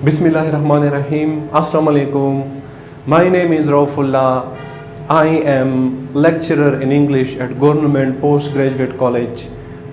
Bismillahirrahmanirrahim. Assalamu alaikum. My name is Raufullah. I am lecturer in English at Government Postgraduate College,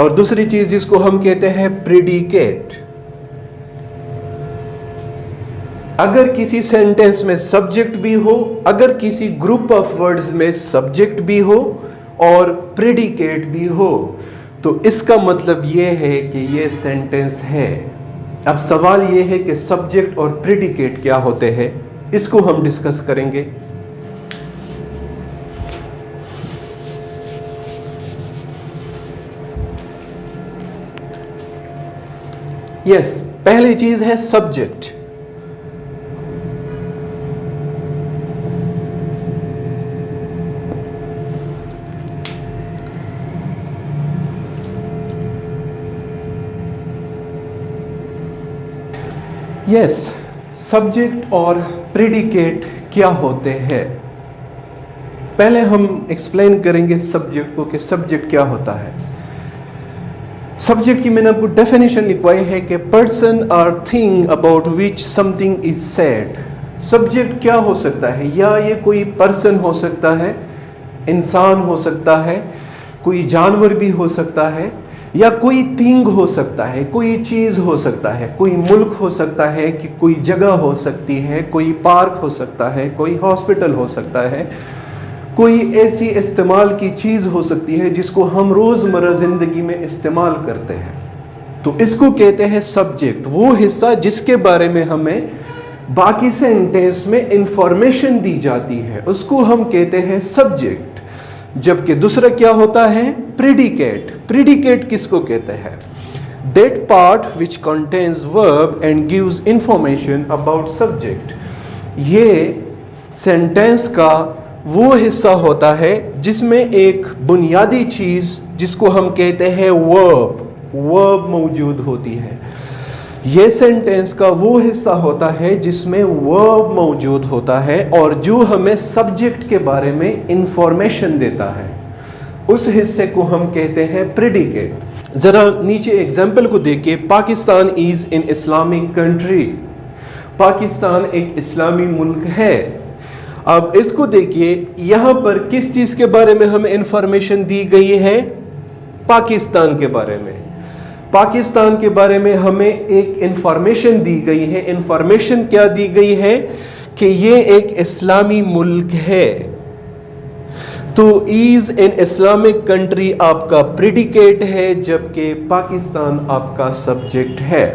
اور دوسری چیز جس کو ہم کہتے ہیں پریڈیکیٹ. اگر کسی سینٹینس میں سبجیکٹ بھی ہو, اگر کسی گروپ آف ورڈز میں سبجیکٹ بھی ہو اور پریڈیکیٹ بھی ہو, تو اس کا مطلب یہ ہے کہ یہ سینٹینس ہے. اب سوال یہ ہے کہ سبجیکٹ اور پریڈیکیٹ کیا ہوتے ہیں, اس کو ہم ڈسکس کریں گے. یس, پہلی چیز ہے سبجیکٹ. یس, سبجیکٹ اور پریڈیکیٹ کیا ہوتے ہیں. پہلے ہم ایکسپلین کریں گے سبجیکٹ کو کہ سبجیکٹ کیا ہوتا ہے. سبجیکٹ کی میں نے آپ کو ڈیفینیشن لکھوائی ہے کہ person or thing about which something is said. Subject کیا ہو سکتا ہے؟ یا یہ کوئی پرسن ہو سکتا ہے, انسان ہو سکتا ہے, کوئی جانور بھی ہو سکتا ہے, یا کوئی تھنگ ہو سکتا ہے, کوئی چیز ہو سکتا ہے, کوئی ملک ہو سکتا ہے, کہ کوئی جگہ ہو سکتی ہے, کوئی پارک ہو سکتا ہے, کوئی ہاسپٹل ہو سکتا ہے, کوئی ایسی استعمال کی چیز ہو سکتی ہے جس کو ہم روزمرہ زندگی میں استعمال کرتے ہیں. تو اس کو کہتے ہیں سبجیکٹ. وہ حصہ جس کے بارے میں ہمیں باقی سینٹینس میں انفارمیشن دی جاتی ہے, اس کو ہم کہتے ہیں سبجیکٹ. جبکہ دوسرا کیا ہوتا ہے؟ پریڈیکیٹ. پریڈیکیٹ کس کو کہتے ہیں؟ That part which contains verb and gives information about subject. یہ سینٹینس کا وہ حصہ ہوتا ہے جس میں ایک بنیادی چیز جس کو ہم کہتے ہیں verb موجود ہوتی ہے. یہ سینٹینس کا وہ حصہ ہوتا ہے جس میں verb موجود ہوتا ہے اور جو ہمیں سبجیکٹ کے بارے میں انفارمیشن دیتا ہے. اس حصے کو ہم کہتے ہیں پریڈیکیٹ. ذرا نیچے ایگزامپل کو دیکھیے. پاکستان از ان اسلامک کنٹری. پاکستان ایک اسلامی ملک ہے. اب اس کو دیکھیے, یہاں پر کس چیز کے بارے میں ہمیں انفارمیشن دی گئی ہے؟ پاکستان کے بارے میں. پاکستان کے بارے میں ہمیں ایک انفارمیشن دی گئی ہے. انفارمیشن کیا دی گئی ہے؟ کہ یہ ایک اسلامی ملک ہے. تو ایز ان اسلامک کنٹری آپ کا پریڈیکیٹ ہے, جبکہ پاکستان آپ کا سبجیکٹ ہے.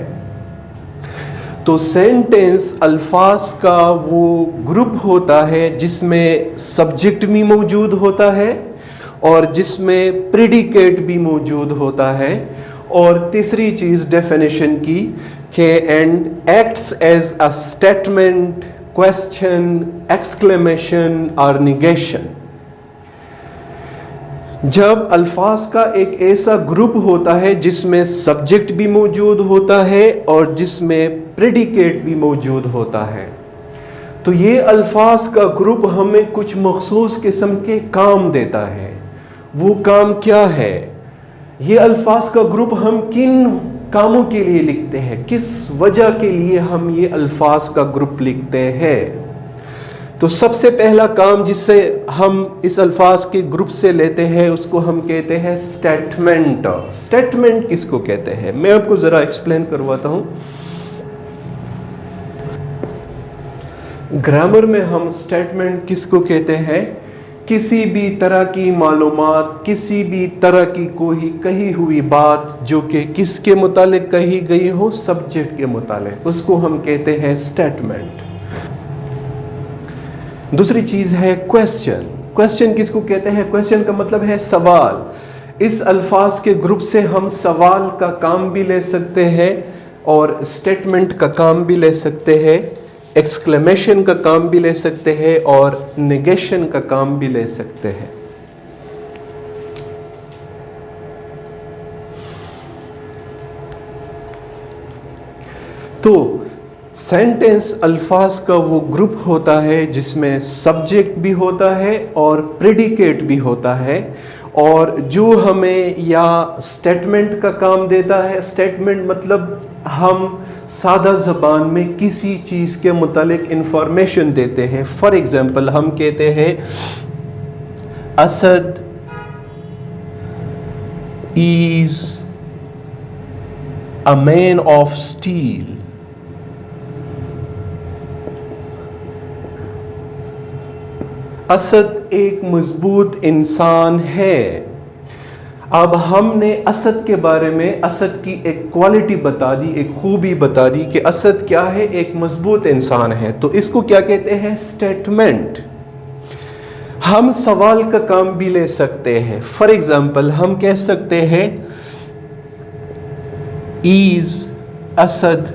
تو سینٹینس الفاظ کا وہ گروپ ہوتا ہے جس میں سبجیکٹ بھی موجود ہوتا ہے اور جس میں پریڈیکیٹ بھی موجود ہوتا ہے. اور تیسری چیز ڈیفینیشن کی کہ and acts as a statement, question, exclamation اور نیگیشن. جب الفاظ کا ایک ایسا گروپ ہوتا ہے جس میں سبجیکٹ بھی موجود ہوتا ہے اور جس میں پریڈیکیٹ بھی موجود ہوتا ہے, تو یہ الفاظ کا گروپ ہمیں کچھ مخصوص قسم کے کام دیتا ہے. وہ کام کیا ہے؟ یہ الفاظ کا گروپ ہم کن کاموں کے لیے لکھتے ہیں, کس وجہ کے لیے ہم یہ الفاظ کا گروپ لکھتے ہیں؟ تو سب سے پہلا کام جس سے ہم اس الفاظ کے گروپ سے لیتے ہیں اس کو ہم کہتے ہیں سٹیٹمنٹ. سٹیٹمنٹ کس کو کہتے ہیں؟ میں آپ کو ذرا ایکسپلین کرواتا ہوں. گرامر میں ہم سٹیٹمنٹ کس کو کہتے ہیں؟ کسی بھی طرح کی معلومات, کسی بھی طرح کی کوئی کہی ہوئی بات جو کہ کس کے متعلق کہی گئی ہو؟ سبجیکٹ کے متعلق, اس کو ہم کہتے ہیں سٹیٹمنٹ. دوسری چیز ہے کوسچن. کوسچن کس کو کہتے ہیں؟ کوسچن کا مطلب ہے سوال. اس الفاظ کے گروپ سے ہم سوال کا کام بھی لے سکتے ہیں اور سٹیٹمنٹ کا کام بھی لے سکتے ہیں, ایکسکلیمیشن کا کام بھی لے سکتے ہیں اور نیگیشن کا کام بھی لے سکتے ہیں. تو سینٹینس الفاظ کا وہ گروپ ہوتا ہے جس میں سبجیکٹ بھی ہوتا ہے اور پریڈیکیٹ بھی ہوتا ہے, اور جو ہمیں یا سٹیٹمنٹ کا کام دیتا ہے. سٹیٹمنٹ مطلب ہم سادہ زبان میں کسی چیز کے متعلق انفارمیشن دیتے ہیں. فار ایگزامپل ہم کہتے ہیں Asad is a man of steel. Asad ایک مضبوط انسان ہے. اب ہم نے اسد کے بارے میں اسد کی ایک کوالٹی بتا دی, ایک خوبی بتا دی کہ اسد کیا ہے, ایک مضبوط انسان ہے. تو اس کو کیا کہتے ہیں؟ اسٹیٹمنٹ. ہم سوال کا کام بھی لے سکتے ہیں. فار ایگزامپل ہم کہہ سکتے ہیں is Asad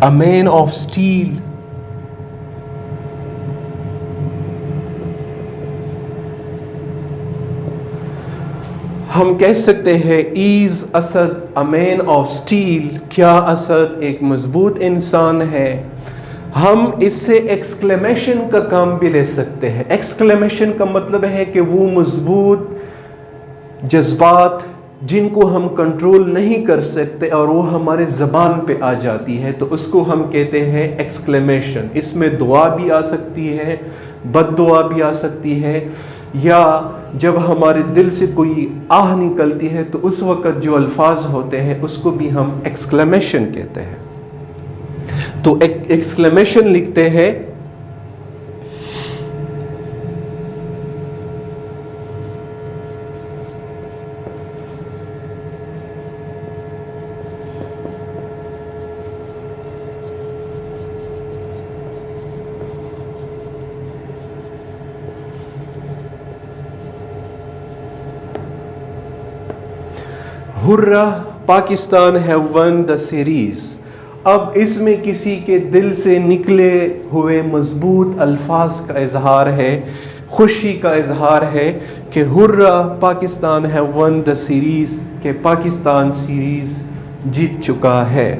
a man of steel. ہم کہہ سکتے ہیں is Asad a man of steel. کیا اسد ایک مضبوط انسان ہے؟ ہم اس سے ایکسکلیمیشن کا کام بھی لے سکتے ہیں. ایکسکلیمیشن کا مطلب ہے کہ وہ مضبوط جذبات جن کو ہم کنٹرول نہیں کر سکتے اور وہ ہمارے زبان پہ آ جاتی ہے, تو اس کو ہم کہتے ہیں ایکسکلیمیشن. اس میں دعا بھی آ سکتی ہے, بد دعا بھی آ سکتی ہے, یا جب ہمارے دل سے کوئی آہ نکلتی ہے تو اس وقت جو الفاظ ہوتے ہیں اس کو بھی ہم ایکسکلیمیشن کہتے ہیں. تو ایکسکلیمیشن لکھتے ہیں ہرہ Pakistan have won the series. اب اس میں کسی کے دل سے نکلے ہوئے مضبوط الفاظ کا اظہار ہے, خوشی کا اظہار ہے کہ ہرہ Pakistan have won the series, کہ پاکستان سیریز جیت چکا ہے.